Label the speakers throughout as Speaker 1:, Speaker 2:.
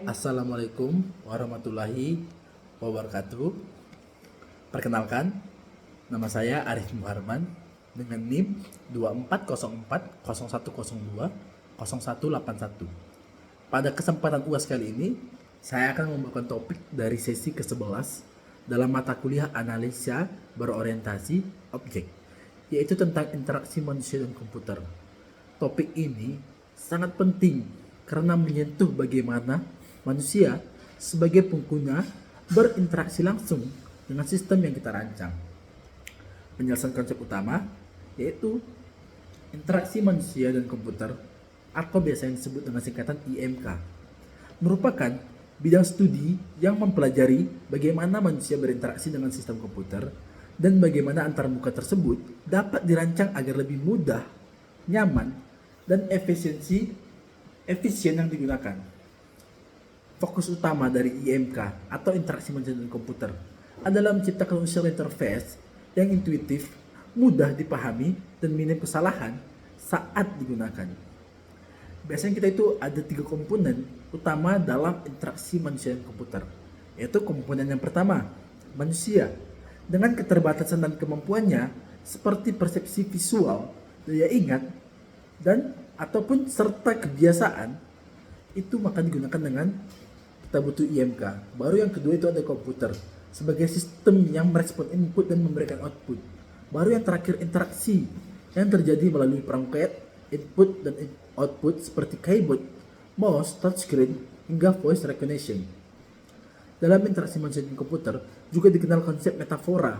Speaker 1: Assalamualaikum warahmatullahi wabarakatuh. Perkenalkan, nama saya Arif Muharman dengan NIM 240401020181. Pada kesempatan UAS kali ini, saya akan membawakan topik dari sesi ke-11 dalam mata kuliah analisa berorientasi objek, yaitu tentang interaksi manusia dan komputer. Topik ini sangat penting karena menyentuh bagaimana manusia sebagai pengguna berinteraksi langsung dengan sistem yang kita rancang. Penjelasan konsep utama yaitu interaksi manusia dan komputer atau biasanya disebut dengan singkatan IMK merupakan bidang studi yang mempelajari bagaimana manusia berinteraksi dengan sistem komputer dan bagaimana antarmuka tersebut dapat dirancang agar lebih mudah, nyaman, dan efisien yang digunakan. Fokus utama dari IMK atau interaksi manusia dan komputer adalah menciptakan unsur interface yang intuitif, mudah dipahami, dan minim kesalahan saat digunakan. Biasanya kita itu ada 3 komponen utama dalam interaksi manusia dan komputer, yaitu komponen yang pertama, manusia, dengan keterbatasan dan kemampuannya seperti persepsi visual, daya ingat, dan ataupun serta kebiasaan, itu maka digunakan dengan kita butuh IMK. Baru yang kedua itu ada komputer sebagai sistem yang merespon input dan memberikan output. Baru yang terakhir interaksi yang terjadi melalui perangkat input dan output seperti keyboard, mouse, touchscreen, hingga voice recognition. Dalam interaksi manusia dan komputer juga dikenal konsep metafora,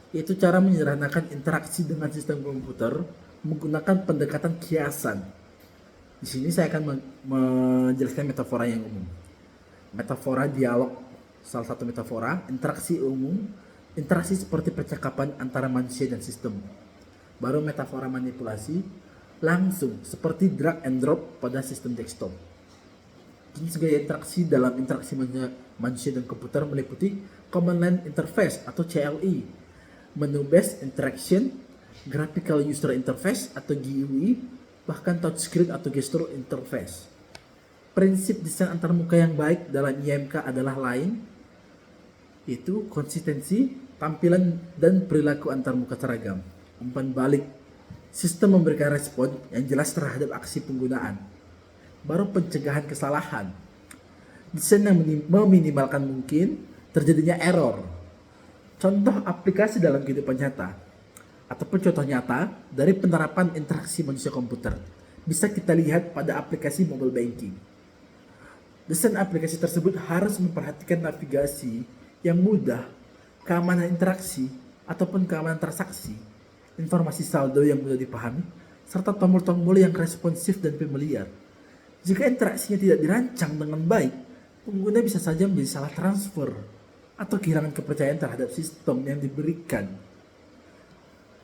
Speaker 1: yaitu cara menyederhanakan interaksi dengan sistem komputer menggunakan pendekatan kiasan. Di sini saya akan menjelaskan metafora yang umum. Metafora dialog, salah satu metafora. Interaksi umum, interaksi seperti percakapan antara manusia dan sistem. Baru metafora manipulasi, langsung seperti drag and drop pada sistem desktop. Jenis gaya interaksi dalam interaksi manusia dan komputer meliputi Command Line Interface atau CLI, Menu Based Interaction, Graphical User Interface atau GUI, bahkan touchscreen atau gesture interface. Prinsip desain antarmuka yang baik dalam IMK adalah lain, yaitu konsistensi, tampilan, dan perilaku antarmuka seragam. Umpan balik, sistem memberikan respon yang jelas terhadap aksi penggunaan. Baru pencegahan kesalahan, desain yang meminimalkan mungkin terjadinya error. Contoh aplikasi dalam kehidupan nyata ataupun contoh nyata dari penerapan interaksi manusia komputer bisa kita lihat pada aplikasi mobile banking. Desain aplikasi tersebut harus memperhatikan navigasi yang mudah, keamanan interaksi ataupun keamanan transaksi, informasi saldo yang mudah dipahami, serta tombol-tombol yang responsif dan familiar. Jika interaksinya tidak dirancang dengan baik, pengguna bisa saja menjadi salah transfer atau kehilangan kepercayaan terhadap sistem yang diberikan.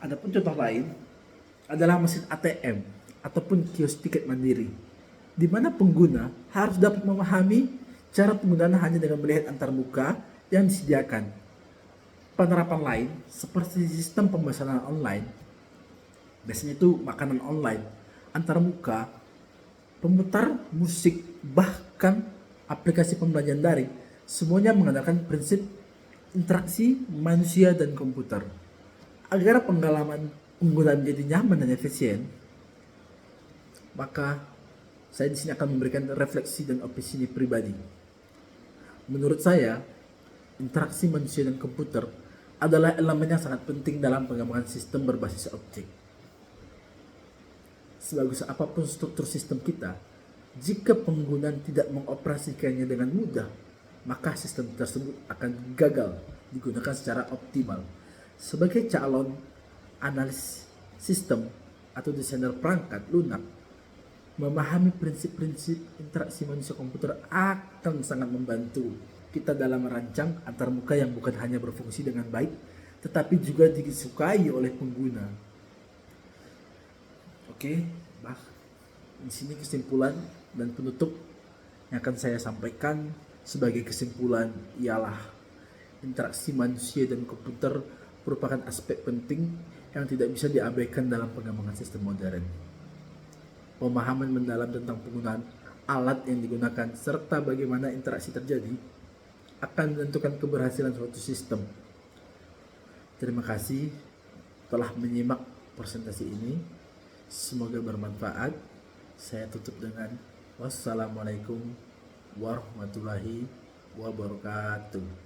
Speaker 1: Adapun contoh lain adalah mesin ATM ataupun kios tiket mandiri, di mana pengguna harus dapat memahami cara penggunaan hanya dengan melihat antarmuka yang disediakan. Penerapan lain seperti sistem pemesanan online, biasanya itu makanan online, antarmuka, pemutar musik, bahkan aplikasi pembelajaran daring, semuanya mengandalkan prinsip interaksi manusia dan komputer. Agar pengalaman pengguna menjadi nyaman dan efisien, maka saya di sini akan memberikan refleksi dan opini pribadi. Menurut saya, interaksi manusia dan komputer adalah elemen yang sangat penting dalam pengembangan sistem berbasis objek. Sebagus apapun struktur sistem kita, jika penggunaan tidak mengoperasikannya dengan mudah, maka sistem tersebut akan gagal digunakan secara optimal. Sebagai calon analis sistem atau desainer perangkat lunak, memahami prinsip-prinsip interaksi manusia komputer akan sangat membantu kita dalam merancang antarmuka yang bukan hanya berfungsi dengan baik, tetapi juga disukai oleh pengguna. Oke, di sini kesimpulan dan penutup yang akan saya sampaikan sebagai kesimpulan ialah interaksi manusia dan komputer merupakan aspek penting yang tidak bisa diabaikan dalam pengembangan sistem modern. Pemahaman mendalam tentang penggunaan alat yang digunakan, serta bagaimana interaksi terjadi akan menentukan keberhasilan suatu sistem. Terima kasih telah menyimak presentasi ini. Semoga bermanfaat. Saya tutup dengan wassalamualaikum warahmatullahi wabarakatuh.